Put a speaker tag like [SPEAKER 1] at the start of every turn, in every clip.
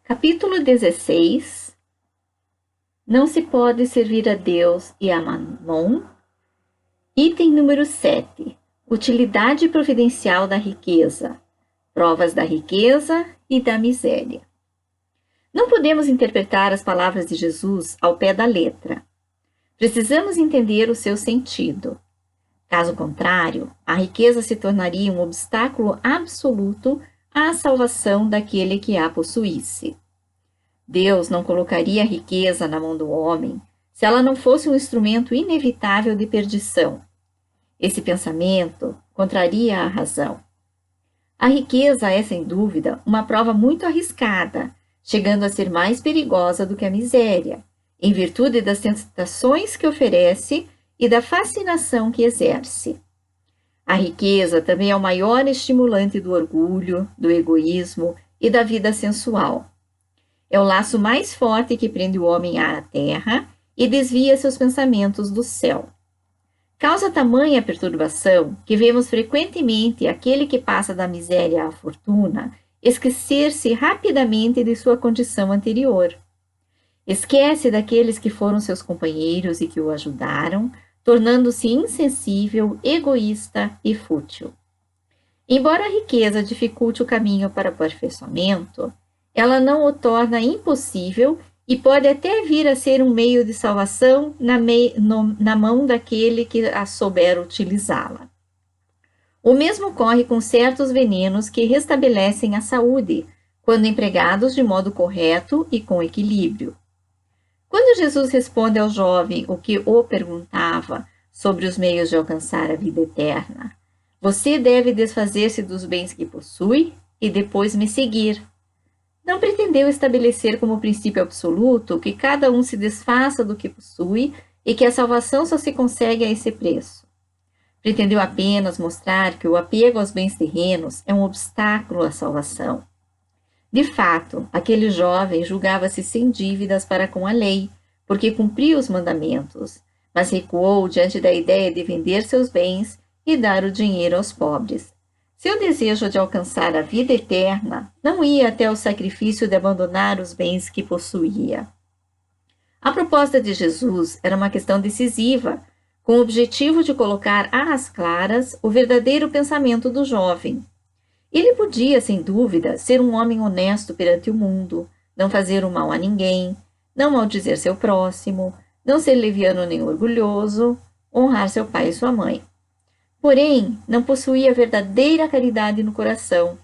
[SPEAKER 1] Capítulo 16. Não se pode servir a Deus e a Mamon. Item número 7. Utilidade providencial da riqueza. Provas da riqueza e da miséria. Não podemos interpretar as palavras de Jesus ao pé da letra. Precisamos entender o seu sentido. Caso contrário, a riqueza se tornaria um obstáculo absoluto à salvação daquele que a possuísse. Deus não colocaria a riqueza na mão do homem se ela não fosse um instrumento inevitável de perdição. Esse pensamento contraria a razão. A riqueza é, sem dúvida, uma prova muito arriscada, chegando a ser mais perigosa do que a miséria, em virtude das tentações que oferece e da fascinação que exerce. A riqueza também é o maior estimulante do orgulho, do egoísmo e da vida sensual. É o laço mais forte que prende o homem à terra e desvia seus pensamentos do céu. Causa tamanha perturbação que vemos frequentemente aquele que passa da miséria à fortuna esquecer-se rapidamente de sua condição anterior. Esquece daqueles que foram seus companheiros e que o ajudaram, tornando-se insensível, egoísta e fútil. Embora a riqueza dificulte o caminho para o aperfeiçoamento, ela não o torna impossível e pode até vir a ser um meio de salvação na mão daquele que a souber utilizá-la. O mesmo ocorre com certos venenos que restabelecem a saúde, quando empregados de modo correto e com equilíbrio. Quando Jesus responde ao jovem o que o perguntava sobre os meios de alcançar a vida eterna, você deve desfazer-se dos bens que possui e depois me seguir. Não pretendeu estabelecer como princípio absoluto que cada um se desfaça do que possui e que a salvação só se consegue a esse preço. Pretendeu apenas mostrar que o apego aos bens terrenos é um obstáculo à salvação. De fato, aquele jovem julgava-se sem dívidas para com a lei, porque cumpria os mandamentos, mas recuou diante da ideia de vender seus bens e dar o dinheiro aos pobres. Seu desejo de alcançar a vida eterna não ia até o sacrifício de abandonar os bens que possuía. A proposta de Jesus era uma questão decisiva, com o objetivo de colocar às claras o verdadeiro pensamento do jovem. Ele podia, sem dúvida, ser um homem honesto perante o mundo, não fazer o mal a ninguém, não maldizer seu próximo, não ser leviano nem orgulhoso, honrar seu pai e sua mãe. Porém, não possuía verdadeira caridade no coração.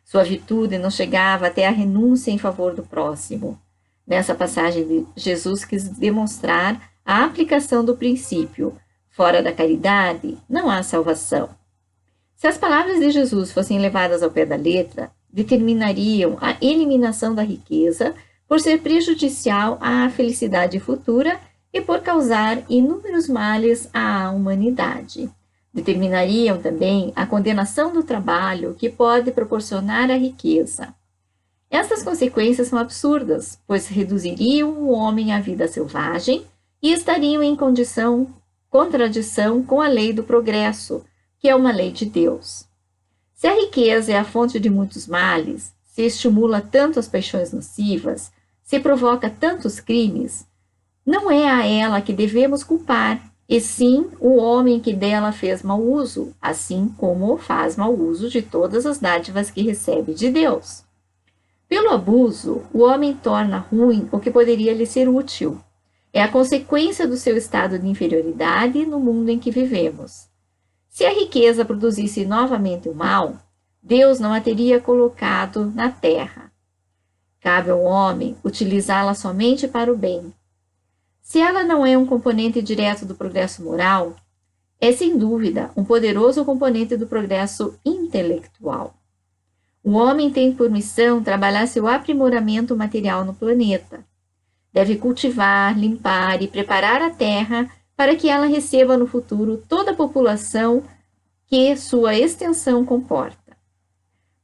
[SPEAKER 1] Sua virtude não chegava até a renúncia em favor do próximo. Nessa passagem, Jesus quis demonstrar a aplicação do princípio: fora da caridade, não há salvação. Se as palavras de Jesus fossem levadas ao pé da letra, determinariam a eliminação da riqueza por ser prejudicial à felicidade futura e por causar inúmeros males à humanidade. Determinariam também a condenação do trabalho que pode proporcionar a riqueza. Estas consequências são absurdas, pois reduziriam o homem à vida selvagem e estariam em contradição com a lei do progresso, que é uma lei de Deus. Se a riqueza é a fonte de muitos males, se estimula tanto as paixões nocivas, se provoca tantos crimes, não é a ela que devemos culpar, e sim o homem que dela fez mau uso, assim como faz mau uso de todas as dádivas que recebe de Deus. Pelo abuso, o homem torna ruim o que poderia lhe ser útil. É a consequência do seu estado de inferioridade no mundo em que vivemos. Se a riqueza produzisse novamente o mal, Deus não a teria colocado na terra. Cabe ao homem utilizá-la somente para o bem. Se ela não é um componente direto do progresso moral, é sem dúvida um poderoso componente do progresso intelectual. O homem tem por missão trabalhar seu aprimoramento material no planeta. Deve cultivar, limpar e preparar a terra para que ela receba no futuro toda a população que sua extensão comporta.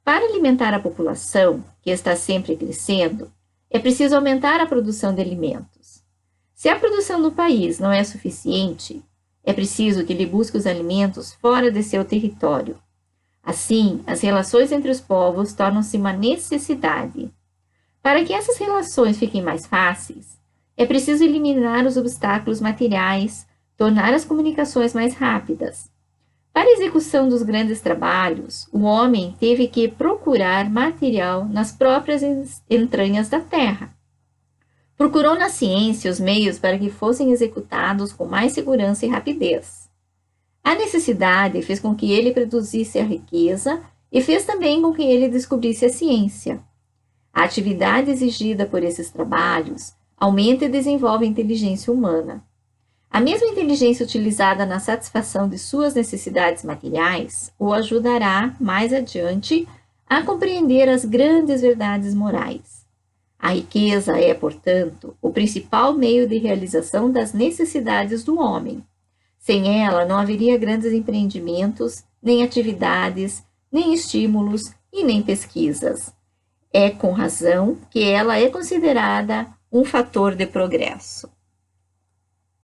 [SPEAKER 1] Para alimentar a população, que está sempre crescendo, é preciso aumentar a produção de alimentos. Se a produção do país não é suficiente, é preciso que ele busque os alimentos fora de seu território. Assim, as relações entre os povos tornam-se uma necessidade. Para que essas relações fiquem mais fáceis, é preciso eliminar os obstáculos materiais, tornar as comunicações mais rápidas. Para a execução dos grandes trabalhos, o homem teve que procurar material nas próprias entranhas da terra. Procurou na ciência os meios para que fossem executados com mais segurança e rapidez. A necessidade fez com que ele produzisse a riqueza e fez também com que ele descobrisse a ciência. A atividade exigida por esses trabalhos aumenta e desenvolve a inteligência humana. A mesma inteligência utilizada na satisfação de suas necessidades materiais o ajudará, mais adiante, a compreender as grandes verdades morais. A riqueza é, portanto, o principal meio de realização das necessidades do homem. Sem ela, não haveria grandes empreendimentos, nem atividades, nem estímulos e nem pesquisas. É com razão que ela é considerada um fator de progresso.